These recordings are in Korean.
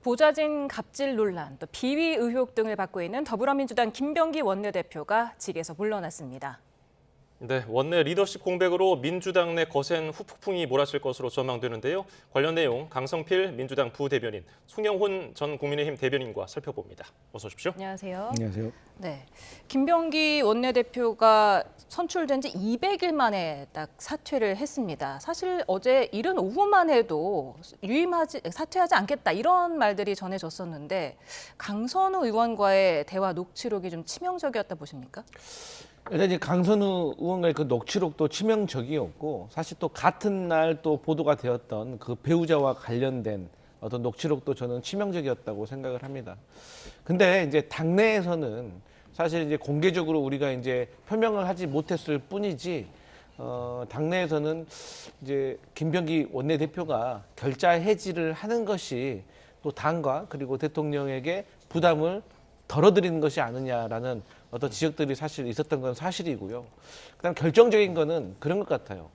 보좌진 갑질 논란, 또 비위 의혹 등을 받고 있는 더불어민주당 김병기 원내대표가 직에서 물러났습니다. 네, 원내 리더십 공백으로 민주당 내 거센 후폭풍이 몰아칠 것으로 전망되는데요. 관련 내용 강성필 민주당 부대변인, 송영훈 전 국민의힘 대변인과 살펴봅니다. 어서 오십시오. 안녕하세요. 안녕하세요. 네, 김병기 원내대표가 선출된 지 200일 만에 딱 사퇴를 했습니다. 사실 어제 이른 오후만 해도 사퇴하지 않겠다 이런 말들이 전해졌었는데 강선우 의원과의 대화 녹취록이 좀 치명적이었다 보십니까? 일단 이제 강선우 의원과의 그 녹취록도 치명적이었고 사실 또 같은 날 또 보도가 되었던 그 배우자와 관련된 어떤 녹취록도 저는 치명적이었다고 생각을 합니다. 근데 이제 당내에서는 사실 이제 공개적으로 우리가 이제 표명을 하지 못했을 뿐이지 당내에서는 이제 김병기 원내대표가 결자 해지를 하는 것이 또 당과 그리고 대통령에게 부담을 덜어드리는 것이 아니냐라는 어떤 지적들이 사실 있었던 건 사실이고요. 그다음 결정적인 거는 그런 것 같아요.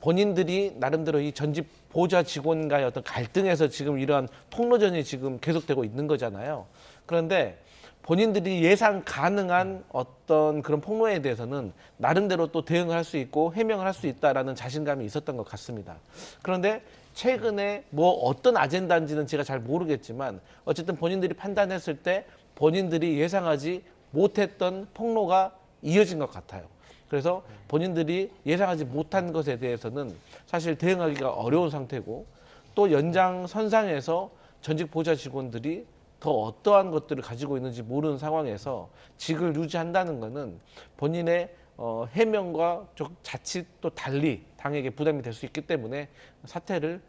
본인들이 나름대로 이 전직 보좌 직원과의 어떤 갈등에서 지금 이러한 폭로전이 지금 계속되고 있는 거잖아요. 그런데 본인들이 예상 가능한 어떤 그런 폭로에 대해서는 나름대로 또 대응을 할 수 있고 해명을 할 수 있다라는 자신감이 있었던 것 같습니다. 그런데 최근에 뭐 어떤 아젠다인지는 제가 잘 모르겠지만 어쨌든 본인들이 판단했을 때 본인들이 예상하지 못했던 폭로가 이어진 것 같아요. 그래서 본인들이 예상하지 못한 것에 대해서는 사실 대응하기가 어려운 상태고 또 연장선상에서 전직 보좌 직원들이 더 어떠한 것들을 가지고 있는지 모르는 상황에서 직을 유지한다는 것은 본인의 해명과 자칫 또 달리 당에게 부담이 될 수 있기 때문에 사퇴를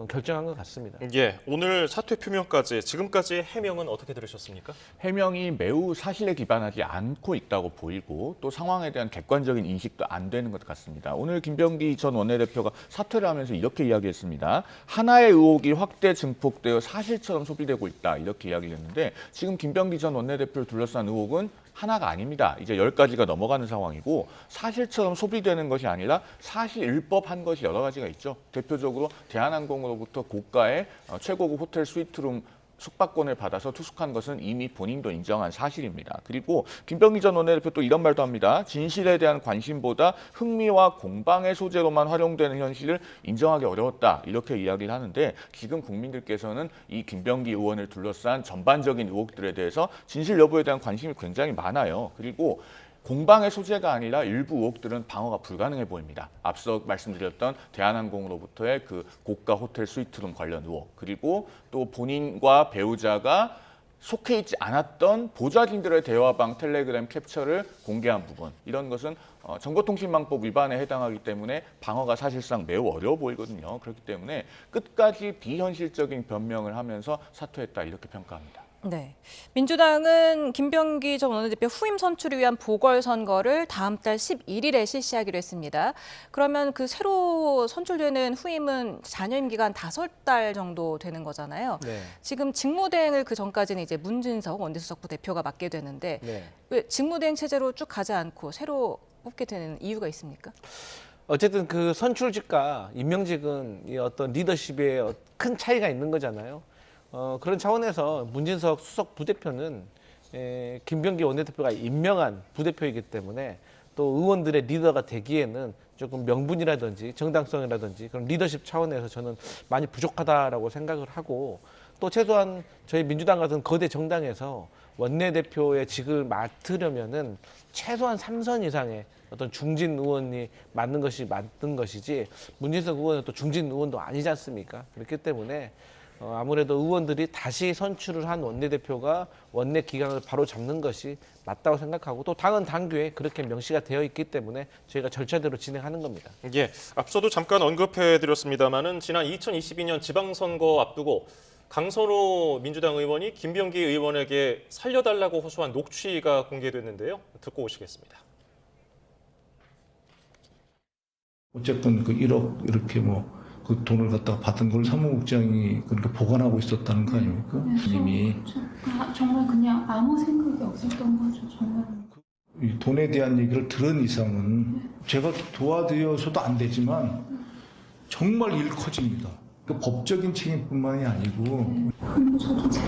결정한 것 같습니다. 예, 오늘 사퇴 표명까지 지금까지 해명은 어떻게 들으셨습니까? 해명이 매우 사실에 기반하지 않고 있다고 보이고 또 상황에 대한 객관적인 인식도 안 되는 것 같습니다. 오늘 김병기 전 원내대표가 사퇴를 하면서 이렇게 이야기했습니다. 하나의 의혹이 확대 증폭되어 사실처럼 소비되고 있다 이렇게 이야기를 했는데 지금 김병기 전 원내대표를 둘러싼 의혹은 하나가 아닙니다. 이제 10가지가 넘어가는 상황이고 사실처럼 소비되는 것이 아니라 사실일법한 것이 여러 가지가 있죠. 대표적으로 대한항공으로부터 고가의 최고급 호텔 스위트룸 숙박권을 받아서 투숙한 것은 이미 본인도 인정한 사실입니다. 그리고 김병기 전 원내대표 또 이런 말도 합니다. 진실에 대한 관심보다 흥미와 공방의 소재로만 활용되는 현실을 인정하기 어려웠다. 이렇게 이야기를 하는데 지금 국민들께서는 이 김병기 의원을 둘러싼 전반적인 의혹들에 대해서 진실 여부에 대한 관심이 굉장히 많아요. 그리고 공방의 소재가 아니라 일부 의혹들은 방어가 불가능해 보입니다. 앞서 말씀드렸던 대한항공으로부터의 그 고가 호텔 스위트룸 관련 의혹, 그리고 또 본인과 배우자가 속해 있지 않았던 보좌진들의 대화방 텔레그램 캡처를 공개한 부분, 이런 것은 정보통신망법 위반에 해당하기 때문에 방어가 사실상 매우 어려워 보이거든요. 그렇기 때문에 끝까지 비현실적인 변명을 하면서 사퇴했다 이렇게 평가합니다. 네, 민주당은 김병기 전 원내대표 후임 선출을 위한 보궐선거를 다음 달 11일에 실시하기로 했습니다. 그러면 그 새로 선출되는 후임은 잔여임 기간 5달 정도 되는 거잖아요. 네. 지금 직무대행을 그 전까지는 이제 문진석 원내수석부 대표가 맡게 되는데 네. 왜 직무대행 체제로 쭉 가지 않고 새로 뽑게 되는 이유가 있습니까? 어쨌든 그 선출직과 임명직은 이 어떤 리더십에 큰 차이가 있는 거잖아요. 그런 차원에서 문진석 수석 부대표는 김병기 원내대표가 임명한 부대표이기 때문에 또 의원들의 리더가 되기에는 조금 명분이라든지 정당성이라든지 그런 리더십 차원에서 저는 많이 부족하다라고 생각을 하고 또 최소한 저희 민주당 같은 거대 정당에서 원내대표의 직을 맡으려면은 최소한 3선 이상의 어떤 중진 의원이 맡는 것이 맞는 것이지 문진석 의원은 또 중진 의원도 아니지 않습니까? 그렇기 때문에 아무래도 의원들이 다시 선출을 한 원내대표가 원내 기강을 바로 잡는 것이 맞다고 생각하고 또 당은 당규에 그렇게 명시가 되어 있기 때문에 저희가 절차대로 진행하는 겁니다. 예, 앞서도 잠깐 언급해드렸습니다마는 지난 2022년 지방선거 앞두고 강선우 민주당 의원이 김병기 의원에게 살려달라고 호소한 녹취가 공개됐는데요. 듣고 오시겠습니다. 어쨌든 그 1억 이렇게 그 돈을 갖다가 받은 걸 사무국장이 그렇게 보관하고 있었다는 거 아닙니까? 네, 이미 정말 그냥 아무 생각이 없었던 거죠. 정말. 이 돈에 대한 얘기를 들은 이상은 제가 도와드려서도 안 되지만 정말 일 커집니다. 그 법적인 책임뿐만이 아니고 그리고 저도 제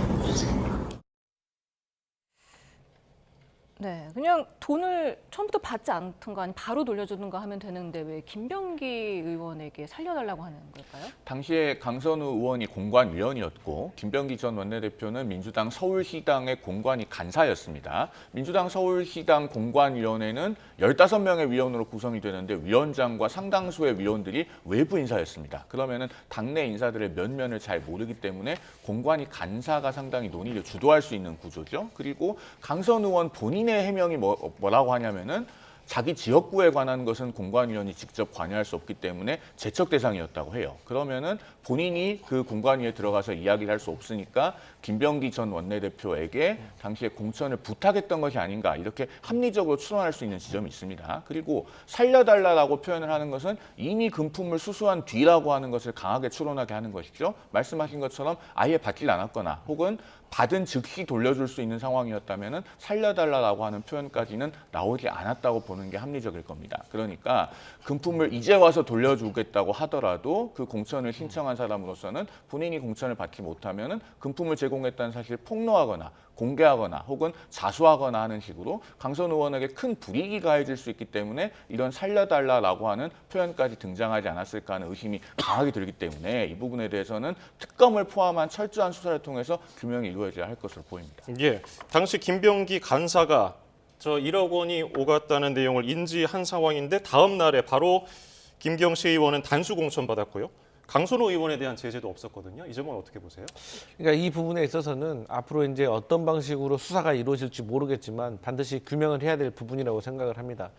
네, 그냥 돈을 처음부터 받지 않던가 아니면 바로 돌려주는가 하면 되는데 왜 김병기 의원에게 살려달라고 하는 걸까요? 당시에 강선우 의원이 공관위원이었고 김병기 전 원내대표는 민주당 서울시당의 공관위 간사였습니다. 민주당 서울시당 공관위원회는 15명의 위원으로 구성이 되는데 위원장과 상당수의 위원들이 외부 인사였습니다. 그러면은 당내 인사들의 면면을 잘 모르기 때문에 공관위 간사가 상당히 논의를 주도할 수 있는 구조죠. 그리고 강선우 의원 본인의 해명이 뭐라고 하냐면은 자기 지역구에 관한 것은 공관위원이 직접 관여할 수 없기 때문에 제척 대상이었다고 해요. 그러면은 본인이 그 공관위에 들어가서 이야기를 할 수 없으니까 김병기 전 원내대표에게 당시에 공천을 부탁했던 것이 아닌가 이렇게 합리적으로 추론할 수 있는 지점이 있습니다. 그리고 살려달라고 표현을 하는 것은 이미 금품을 수수한 뒤라고 하는 것을 강하게 추론하게 하는 것이죠. 말씀하신 것처럼 아예 받질 않았거나 혹은 받은 즉시 돌려줄 수 있는 상황이었다면 살려달라고 하는 표현까지는 나오지 않았다고 보는 게 합리적일 겁니다. 그러니까 금품을 이제 와서 돌려주겠다고 하더라도 그 공천을 신청한 사람으로서는 본인이 공천을 받지 못하면 금품을 제공했다는 사실을 폭로하거나 공개하거나 혹은 자수하거나 하는 식으로 강선 의원에게 큰 불이익이 가해질 수 있기 때문에 이런 살려달라라고 하는 표현까지 등장하지 않았을까 하는 의심이 강하게 들기 때문에 이 부분에 대해서는 특검을 포함한 철저한 수사를 통해서 규명이 이루어져야 할 것으로 보입니다. 예, 당시 김병기 간사가 1억 원이 오갔다는 내용을 인지한 상황인데 다음 날에 바로 김경시 의원은 단수 공천 받았고요. 강선우 의원에 대한 제재도 없었거든요. 이 점은 어떻게 보세요? 그러니까 이 부분에 있어서는 앞으로 이제 어떤 방식으로 수사가 이루어질지 모르겠지만 반드시 규명을 해야 될 부분이라고 생각을 합니다.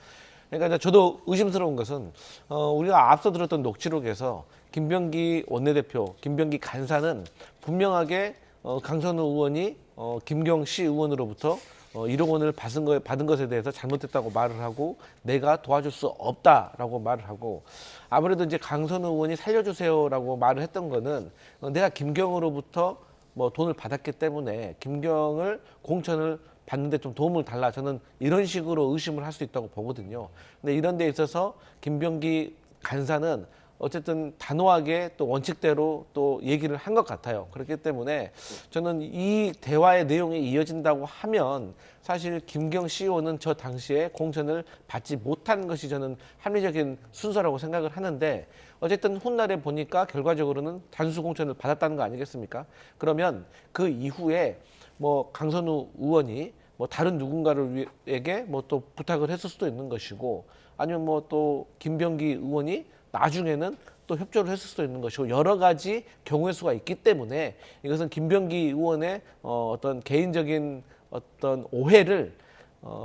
그러니까 저도 의심스러운 것은 우리가 앞서 들었던 녹취록에서 김병기 원내대표, 김병기 간사는 분명하게 강선우 의원이 김경시 의원으로부터 1억 원을 받은 것에 대해서 잘못했다고 말을 하고 내가 도와줄 수 없다라고 말을 하고 아무래도 이제 강선우 의원이 살려주세요라고 말을 했던 거는 내가 김경으로부터 뭐 돈을 받았기 때문에 김경을 공천을 받는데 좀 도움을 달라 저는 이런 식으로 의심을 할 수 있다고 보거든요. 근데 이런 데 있어서 김병기 간사는 어쨌든 단호하게 또 원칙대로 또 얘기를 한 것 같아요. 그렇기 때문에 저는 이 대화의 내용이 이어진다고 하면 사실 김경 CEO는 저 당시에 공천을 받지 못한 것이 저는 합리적인 순서라고 생각을 하는데 어쨌든 훗날에 보니까 결과적으로는 단수 공천을 받았다는 거 아니겠습니까? 그러면 그 이후에 뭐 강선우 의원이 뭐 다른 누군가를에게 뭐 또 부탁을 했을 수도 있는 것이고 아니면 뭐 또 김병기 의원이 나중에는 또 협조를 했을 수도 있는 것이고 여러 가지 경우의 수가 있기 때문에 이것은 김병기 의원의 어떤 개인적인 어떤 오해를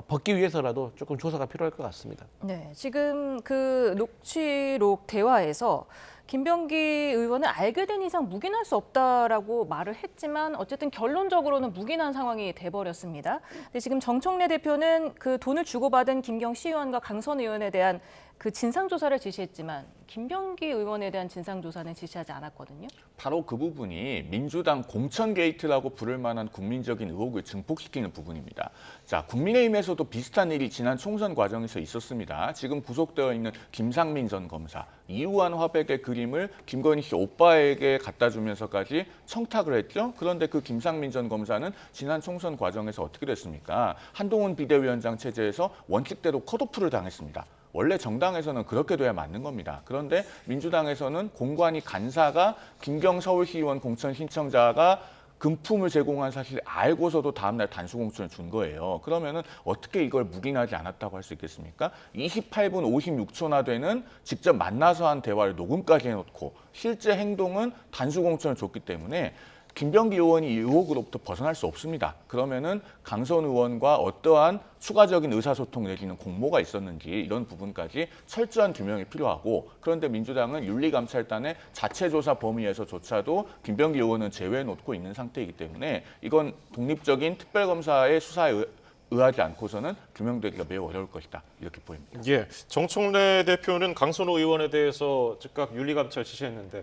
벗기 위해서라도 조금 조사가 필요할 것 같습니다. 네, 지금 그 녹취록 대화에서 김병기 의원은 알게 된 이상 묵인할 수 없다라고 말을 했지만 어쨌든 결론적으로는 묵인한 상황이 돼버렸습니다. 근데 지금 정청래 대표는 그 돈을 주고받은 김경시 의원과 강선 의원에 대한 그 진상조사를 지시했지만 김병기 의원에 대한 진상조사는 지시하지 않았거든요. 바로 그 부분이 민주당 공천 게이트라고 부를 만한 국민적인 의혹을 증폭시키는 부분입니다. 자, 국민의힘에서도 비슷한 일이 지난 총선 과정에서 있었습니다. 지금 구속되어 있는 김상민 전 검사, 이우한 화백의 그림을 김건희 씨 오빠에게 갖다 주면서까지 청탁을 했죠. 그런데 그 김상민 전 검사는 지난 총선 과정에서 어떻게 됐습니까? 한동훈 비대위원장 체제에서 원칙대로 컷오프를 당했습니다. 원래 정당에서는 그렇게 돼야 맞는 겁니다. 그런데 민주당에서는 공관위 간사가 김경 서울시의원 공천 신청자가 금품을 제공한 사실을 알고서도 다음날 단수 공천을 준 거예요. 그러면은 어떻게 이걸 묵인하지 않았다고 할 수 있겠습니까? 28분 56초나 되는 직접 만나서 한 대화를 녹음까지 해놓고 실제 행동은 단수 공천을 줬기 때문에 김병기 의원이 이 의혹으로부터 벗어날 수 없습니다. 그러면은 강선 의원과 어떠한 추가적인 의사소통 내지는 공모가 있었는지 이런 부분까지 철저한 규명이 필요하고 그런데 민주당은 윤리감찰단의 자체조사 범위에서조차도 김병기 의원은 제외해 놓고 있는 상태이기 때문에 이건 독립적인 특별검사의 수사에 의하지 않고서는 규명되기가 매우 어려울 것이다. 이렇게 보입니다. 예, 정청래 대표는 강선우 의원에 대해서 즉각 윤리감찰 지시했는데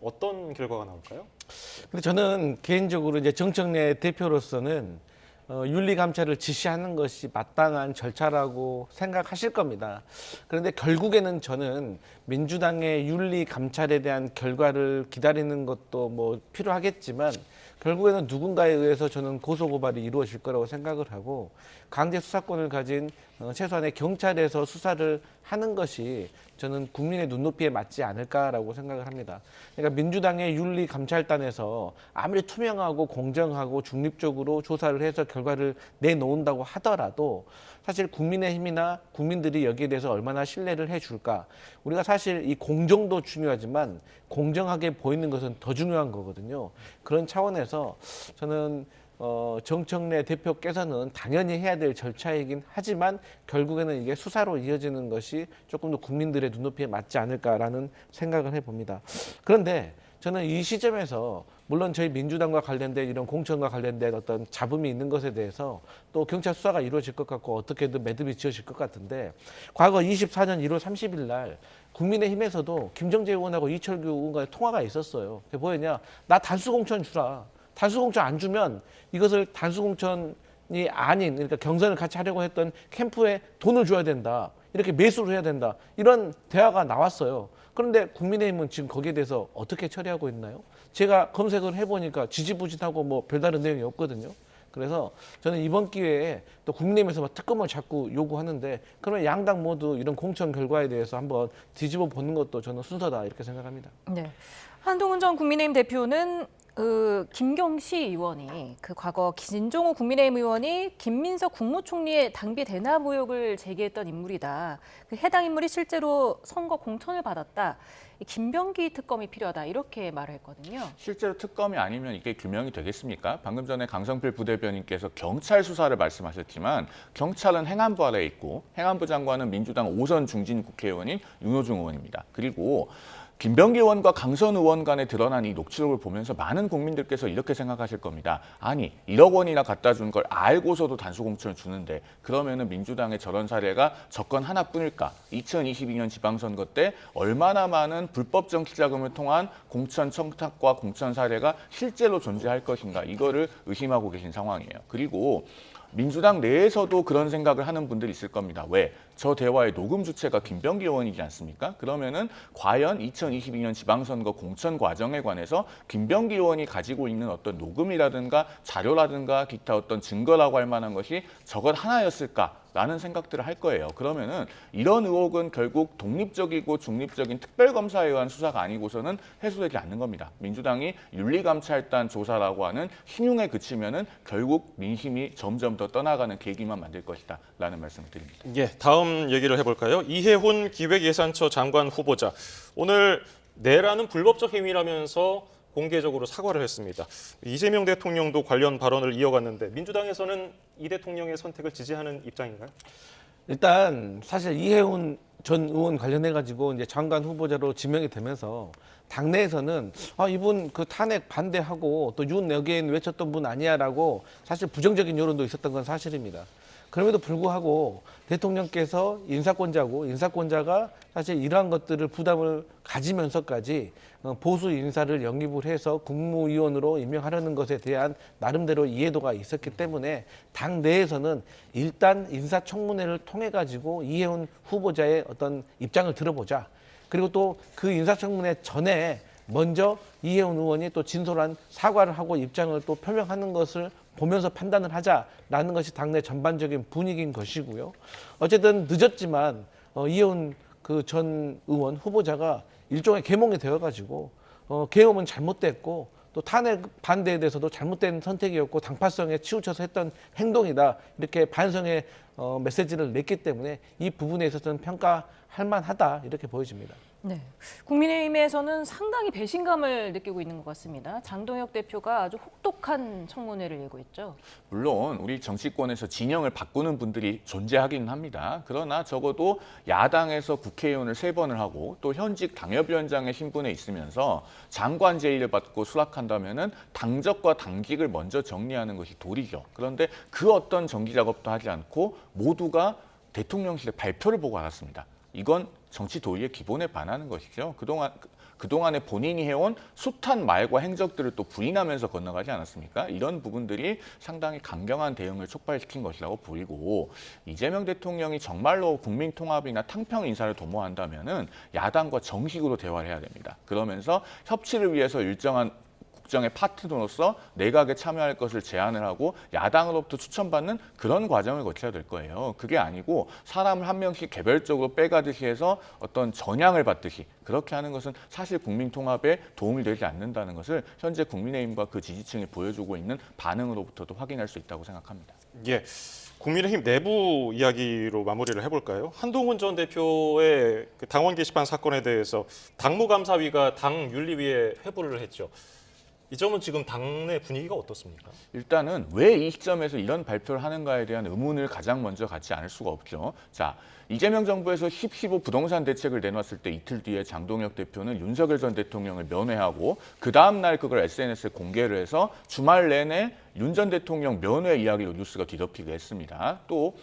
어떤 결과가 나올까요? 근데 저는 개인적으로 이제 정청래 대표로서는 윤리감찰을 지시하는 것이 마땅한 절차라고 생각하실 겁니다. 그런데 결국에는 저는 민주당의 윤리감찰에 대한 결과를 기다리는 것도 뭐 필요하겠지만 결국에는 누군가에 의해서 저는 고소고발이 이루어질 거라고 생각을 하고 강제 수사권을 가진 최소한의 경찰에서 수사를 하는 것이 저는 국민의 눈높이에 맞지 않을까라고 생각을 합니다. 그러니까 민주당의 윤리감찰단에서 아무리 투명하고 공정하고 중립적으로 조사를 해서 결과를 내놓는다고 하더라도 사실 국민의힘이나 국민들이 여기에 대해서 얼마나 신뢰를 해줄까. 우리가 사실 이 공정도 중요하지만 공정하게 보이는 것은 더 중요한 거거든요. 그런 차원에서 저는 정청래 대표께서는 당연히 해야 될 절차이긴 하지만 결국에는 이게 수사로 이어지는 것이 조금 더 국민들의 눈높이에 맞지 않을까라는 생각을 해봅니다. 그런데 저는 이 시점에서 물론 저희 민주당과 관련된 이런 공천과 관련된 어떤 잡음이 있는 것에 대해서 또 경찰 수사가 이루어질 것 같고 어떻게든 매듭이 지어질 것 같은데 과거 24년 1월 30일 날 국민의힘에서도 김정재 의원하고 이철규 의원과의 통화가 있었어요. 그게 뭐였냐? 나 단수공천 주라. 단수공천 안 주면 이것을 단수공천이 아닌 그러니까 경선을 같이 하려고 했던 캠프에 돈을 줘야 된다. 이렇게 매수를 해야 된다. 이런 대화가 나왔어요. 그런데 국민의힘은 지금 거기에 대해서 어떻게 처리하고 있나요? 제가 검색을 해보니까 지지부진하고 뭐 별다른 내용이 없거든요. 그래서 저는 이번 기회에 또 국민의힘에서 막 특검을 자꾸 요구하는데 그러면 양당 모두 이런 공천 결과에 대해서 한번 뒤집어 보는 것도 저는 순서다 이렇게 생각합니다. 네. 한동훈 전 국민의힘 대표는 김경시 의원이 과거 진종우 국민의힘 의원이 김민석 국무총리의 당비 대납 의혹을 제기했던 인물이다. 해당 인물이 실제로 선거 공천을 받았다. 김병기 특검이 필요하다 이렇게 말을 했거든요. 실제로 특검이 아니면 이게 규명이 되겠습니까? 방금 전에 강성필 부대변인께서 경찰 수사를 말씀하셨지만 경찰은 행안부 아래에 있고 행안부 장관은 민주당 5선 중진 국회의원인 윤호중 의원입니다. 그리고 김병기 의원과 강선 의원 간에 드러난 이 녹취록을 보면서 많은 국민들께서 이렇게 생각하실 겁니다. 아니 1억 원이나 갖다 준 걸 알고서도 단수공천을 주는데 그러면은 민주당의 저런 사례가 접건 하나뿐일까? 2022년 지방선거 때 얼마나 많은 불법 정치자금을 통한 공천 청탁과 공천 사례가 실제로 존재할 것인가? 이거를 의심하고 계신 상황이에요. 그리고 민주당 내에서도 그런 생각을 하는 분들이 있을 겁니다. 왜? 저 대화의 녹음 주체가 김병기 의원이지 않습니까? 그러면은 과연 2022년 지방선거 공천 과정에 관해서 김병기 의원이 가지고 있는 어떤 녹음이라든가 자료라든가 기타 어떤 증거라고 할 만한 것이 저것 하나였을까? 라는 생각들을 할 거예요. 그러면은 이런 의혹은 결국 독립적이고 중립적인 특별검사에 의한 수사가 아니고서는 해소되지 않는 겁니다. 민주당이 윤리감찰단 조사라고 하는 신용에 그치면은 결국 민심이 점점 더 떠나가는 계기만 만들 것이다 라는 말씀을 드립니다. 예, 다음 얘기를 해볼까요? 이해훈 기획예산처 장관 후보자. 오늘 내라는 불법적 행위라면서 공개적으로 사과를 했습니다. 이재명 대통령도 관련 발언을 이어갔는데 민주당에서는 이 대통령의 선택을 지지하는 입장인가요? 일단 사실 이해훈 전 의원 관련해 가지고 이제 장관 후보자로 지명이 되면서 당내에서는 이분 탄핵 반대하고 또 윤 여기엔 외쳤던 분 아니야라고 사실 부정적인 여론도 있었던 건 사실입니다. 그럼에도 불구하고 대통령께서 인사권자고 인사권자가 사실 이러한 것들을 부담을 가지면서까지 보수 인사를 영입을 해서 국무위원으로 임명하려는 것에 대한 나름대로 이해도가 있었기 때문에 당 내에서는 일단 인사청문회를 통해 가지고 이해훈 후보자의 어떤 입장을 들어보자. 그리고 또 그 인사청문회 전에 먼저 이해훈 의원이 또 진솔한 사과를 하고 입장을 또 표명하는 것을 보면서 판단을 하자라는 것이 당내 전반적인 분위기인 것이고요. 어쨌든 늦었지만 이해훈 전 의원 후보자가 일종의 계몽이 되어가지고 계엄은 잘못됐고 또 탄핵 반대에 대해서도 잘못된 선택이었고 당파성에 치우쳐서 했던 행동이다. 이렇게 반성의 메시지를 냈기 때문에 이 부분에 있어서는 평가할 만하다 이렇게 보여집니다. 네, 국민의힘에서는 상당히 배신감을 느끼고 있는 것 같습니다. 장동혁 대표가 아주 혹독한 청문회를 열고 있죠. 물론 우리 정치권에서 진영을 바꾸는 분들이 존재하기는 합니다. 그러나 적어도 야당에서 국회의원을 3번을 하고 또 현직 당협위원장의 신분에 있으면서 장관 제의를 받고 수락한다면은 당적과 당직을 먼저 정리하는 것이 도리죠. 그런데 그 어떤 정기 작업도 하지 않고 모두가 대통령실의 발표를 보고 알았습니다. 이건 정치 도의의 기본에 반하는 것이죠. 그동안에 본인이 해온 숱한 말과 행적들을 또 부인하면서 건너가지 않았습니까? 이런 부분들이 상당히 강경한 대응을 촉발시킨 것이라고 보이고 이재명 대통령이 정말로 국민 통합이나 탕평 인사를 도모한다면은 야당과 정식으로 대화를 해야 됩니다. 그러면서 협치를 위해서 일정한 국정의 파트너로서 내각에 참여할 것을 제안을 하고 야당으로부터 추천받는 그런 과정을 거쳐야 될 거예요. 그게 아니고 사람을 한 명씩 개별적으로 빼가듯이 해서 어떤 전향을 받듯이 그렇게 하는 것은 사실 국민 통합에 도움이 되지 않는다는 것을 현재 국민의힘과 그 지지층이 보여주고 있는 반응으로부터도 확인할 수 있다고 생각합니다. 예. 국민의힘 내부 이야기로 마무리를 해볼까요? 한동훈 전 대표의 그 당원 게시판 사건에 대해서 당무감사위가 당 윤리위에 회부를 했죠. 이 점은 지금 당내 분위기가 어떻습니까? 일단은 왜 이 시점에서 이런 발표를 하는가에 대한 의문을 가장 먼저 갖지 않을 수가 없죠. 자, 이재명 정부에서 10.15 부동산 대책을 내놨을 때 이틀 뒤에 장동혁 대표는 윤석열 전 대통령을 면회하고 그 다음 날 그걸 SNS에 공개를 해서 주말 내내 윤 전 대통령 면회 이야기로 뉴스가 뒤덮이게 했습니다. 또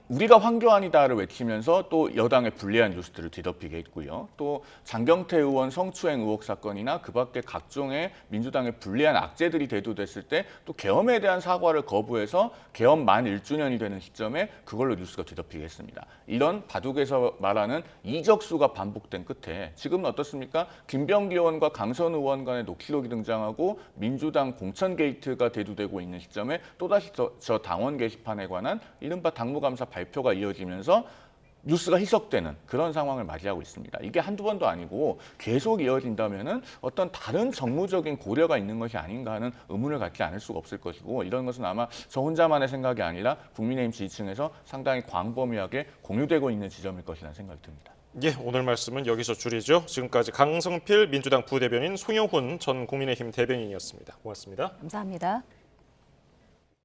우리가 황교안이다를 외치면서 또 여당의 불리한 뉴스들을 뒤덮이게 했고요. 또 장경태 의원 성추행 의혹 사건이나 그 밖에 각종의 민주당의 불리한 악재들이 대두됐을 때 또 계엄에 대한 사과를 거부해서 계엄 만 1주년이 되는 시점에 그걸로 뉴스가 뒤덮이게 했습니다. 이런 바둑에서 말하는 이적수가 반복된 끝에 지금은 어떻습니까? 김병기 의원과 강선 의원 간의 녹취록이 등장하고 민주당 공천 게이트가 대두되고 있는 시점에 또다시 저 당원 게시판에 관한 이른바 당무감사 발표가 이어지면서 뉴스가 희석되는 그런 상황을 맞이하고 있습니다. 이게 한두 번도 아니고 계속 이어진다면은 어떤 다른 정무적인 고려가 있는 것이 아닌가 하는 의문을 갖지 않을 수가 없을 것이고 이런 것은 아마 저 혼자만의 생각이 아니라 국민의힘 지지층에서 상당히 광범위하게 공유되고 있는 지점일 것이라는 생각이 듭니다. 예, 오늘 말씀은 여기서 줄이죠. 지금까지 강성필 민주당 부대변인, 송영훈 전 국민의힘 대변인이었습니다. 고맙습니다. 감사합니다.